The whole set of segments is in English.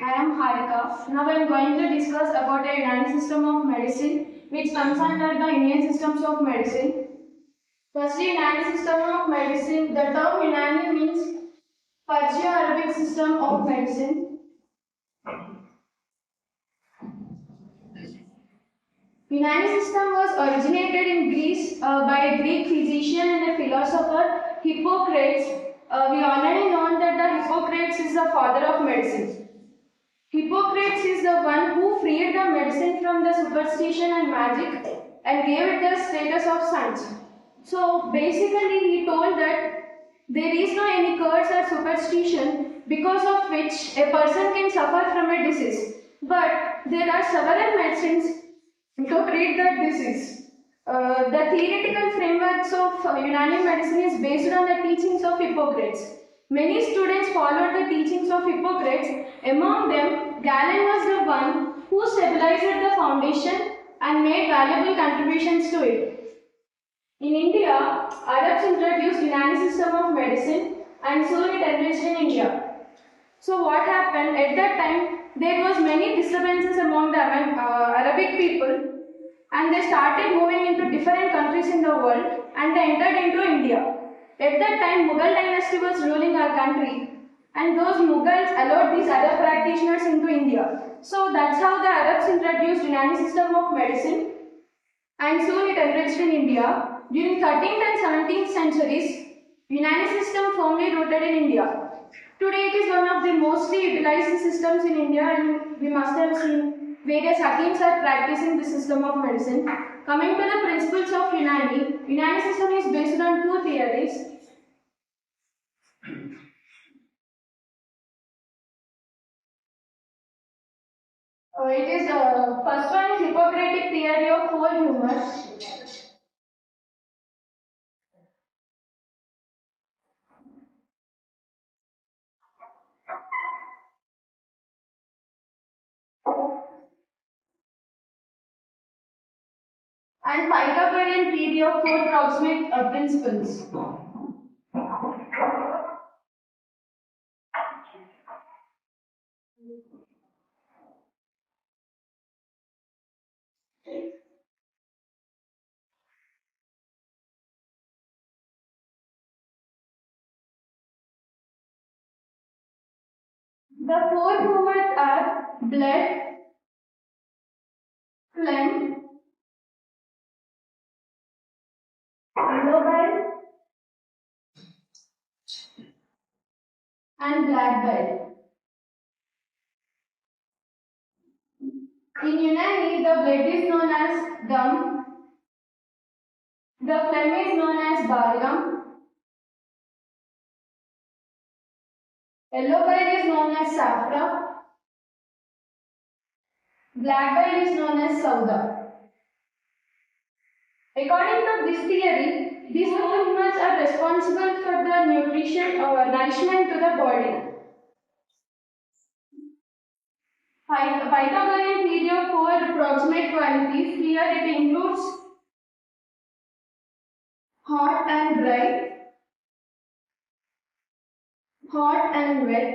I am Harika. Now I am going to discuss about the Unani system of medicine, which comes under the Indian systems of medicine. Firstly, Unani system of medicine. The term Unani means Persia-Arabic system of medicine. Unani system was originated in Greece by a Greek physician and a philosopher, Hippocrates. We already know that the Hippocrates is the father of medicine. Hippocrates is the one who freed the medicine from the superstition and magic and gave it the status of science. So basically he told that there is no any curse or superstition because of which a person can suffer from a disease. But there are several medicines to treat that disease. The theoretical frameworks of Unani medicine is based on the teachings of Hippocrates. Many students followed the teachings of Hippocrates. Among them, Galen was the one who stabilized the foundation and made valuable contributions to it. In India, Arabs introduced Unani system of medicine and soon it enriched in India. So what happened at that time? There was many disturbances among the Arabic people and they started moving into different countries in the world and they entered into India. At that time, Mughal dynasty was ruling our country and those Mughals allowed these Arab practitioners into India. So that's how the Arabs introduced Unani system of medicine and soon it enriched in India. During 13th and 17th centuries, Unani system firmly rooted in India. Today it is one of the mostly utilized systems in India and we must have seen various Hakims are practicing this system of medicine. Coming to the principles of Unani, Unani system is based on two theories. It is first one is Hippocratic theory of four humors. And Pythagorean theory of four proximate principles. The four humors are blood, phlegm, yellow bile, and black bile. In Unani, the blood is known as gum, the phlegm is known as balgam, yellow bile is known as saffra, black bile is known as sauda. According to this theory, these four humors are responsible for the nutrition or nourishment to the body. Pythagorean theory of four proximate qualities. Here it includes hot and dry, hot and wet,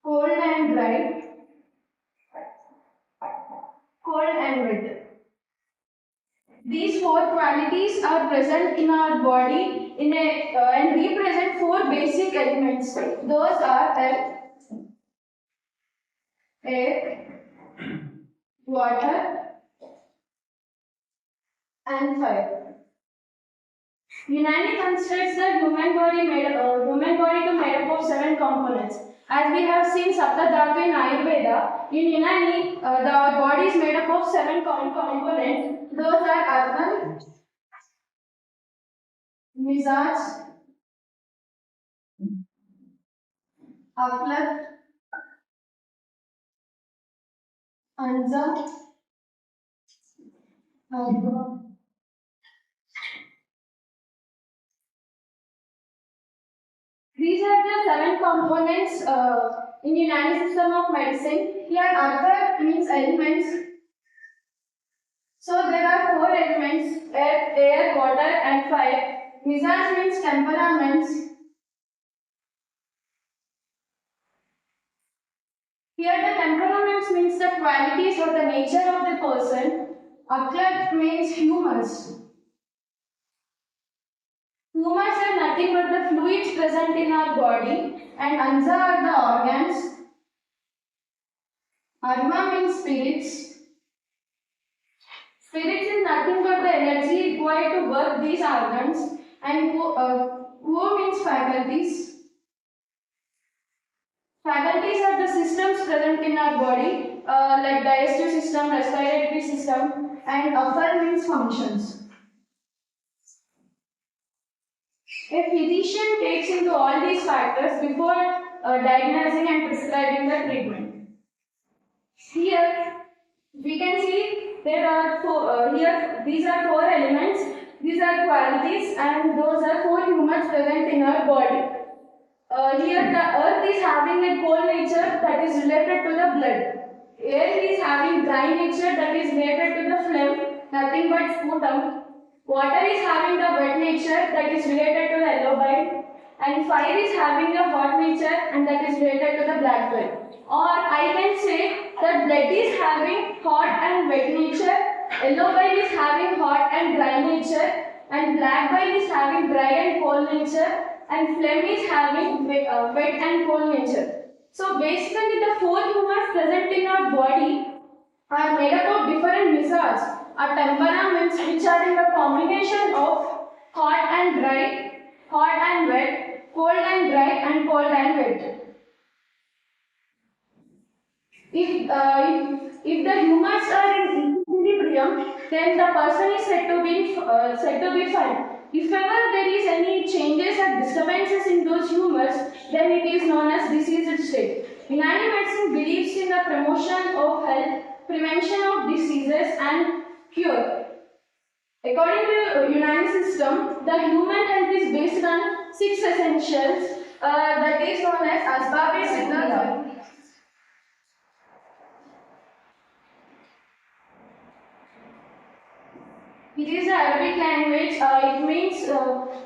cold and dry, cold and wet. These four qualities are present in our body and represent four basic elements. Those are air, water, and fire. Unani considers the human body to made up of seven components. As we have seen Saptadhatu in Ayurveda, in Unani, the body is made up of seven components. Those are Atman, Mizaj, Aklat, Anza, Adva. These are the seven components in Unani system of medicine. Here, Artha means elements. So there are four elements: air, water, and fire. Mizaj means temperaments. Here the temperaments means the qualities or the nature of the person. Aklat means humors. Humors are nothing but the fluids present in our body, and Anza are the organs. Arma means spirits. Spirits is nothing but the energy required to work these organs, and Vo means faculties. Faculties are the systems present in our body, like digestive system, respiratory system, and Afar means functions. A physician takes into all these factors before diagnosing and prescribing the treatment. Here we can see there are these are four elements, these are qualities, and those are four humors present in our body. Here the earth is having a cold nature that is related to the blood. Air is having dry nature that is related to the phlegm, nothing but sputum. Water is having the wet nature that is related to the yellow bile. And fire is having a hot nature and that is related to the black bile. Or I can say that blood is having hot and wet nature, yellow bile is having hot and dry nature, and black bile is having dry and cold nature, and phlegm is having wet and cold nature. So basically the four humors present in our body are made up of different missiles or temperaments which are in the combination of hot and dry, hot and wet, cold and dry, and cold and wet. If the humors are in equilibrium, then the person is said to be fine. If ever there is any changes or disturbances in those humors, then it is known as diseased state. Unani medicine believes in the promotion of health, prevention of diseases, and cure. According to Unani system, the human health is based on 6 essentials that is known as Asbab-e-Siddha. It is an Arabic language. It means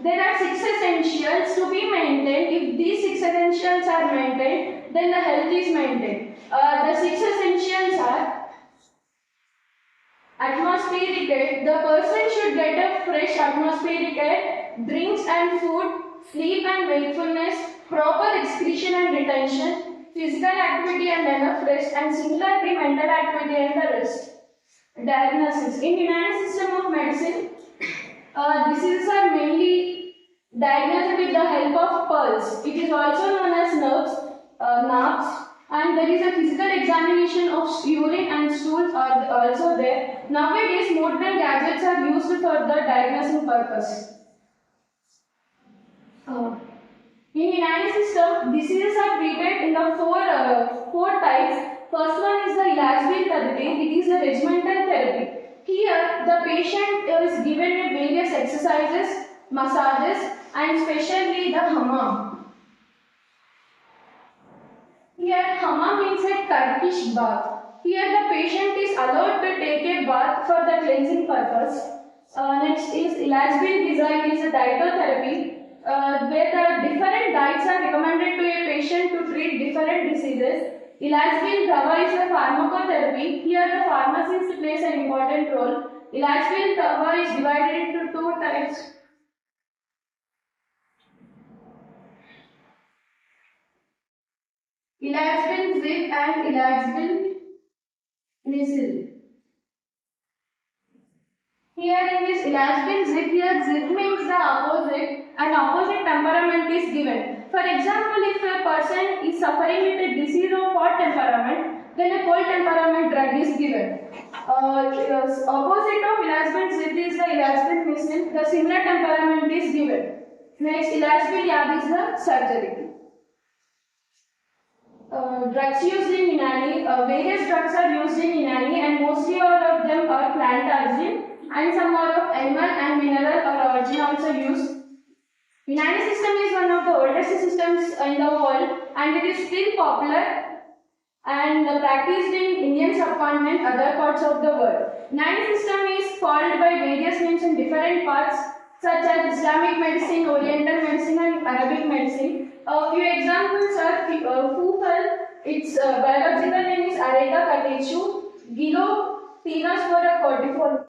there are 6 essentials to be maintained. If these 6 essentials are maintained, then the health is maintained. The 6 essentials are atmospheric air. The person should get a fresh atmospheric air, drinks and food, sleep and wakefulness, proper excretion and retention, physical activity and enough rest, and similarly mental activity and the rest. Diagnosis. In Unani system of medicine, diseases are mainly diagnosed with the help of pulse. It is also known as nerves, and there is a physical examination of urine and stools are also there. Nowadays, modern gadgets are used for the diagnosing purpose. In Unani system, diseases are treated in the four types. First one is the Ilaj-Bil therapy. It is a regimental therapy. Here, the patient is given various exercises, massages, and especially the hammam. Here, hammam means a Turkish bath. Here, the patient is allowed to take a bath for the cleansing purpose. Next is Ilaj-Bil Ghizai. It is a dietotherapy. Where the different diets are recommended to a patient to treat different diseases. Ilaj-Bil Dawa is a pharmacotherapy. Here the pharmacist plays an important role. Ilaj-Bil Dawa is divided into 2 types. Ilaj-Bil Zib and Ilaj-Bil Nisil. Here in this Ilaj-Bil Zib, here Zib means the opposite, and opposite temperament is given. For example, if a person is suffering with a disease of hot temperament, then a cold temperament drug is given. Opposite of Ilaj-Bil Zib is the Ilaj-Bil Nisil. The similar temperament is given. Next, Ilaj-Bil Yab is the surgery. Drugs used in Unani. Various drugs are used in Unani, and mostly all of them are plant origin, and some are of animal and mineral or origin also used. Unani system is one of the oldest systems in the world, and it is still popular and practiced in Indian subcontinent, other parts of the world. Unani system is called by various names in different parts, such as Islamic medicine, Oriental medicine, and Arabic medicine. A few examples are Fufal. Its biological name is Areca catechu. Guillotinas were a cordiform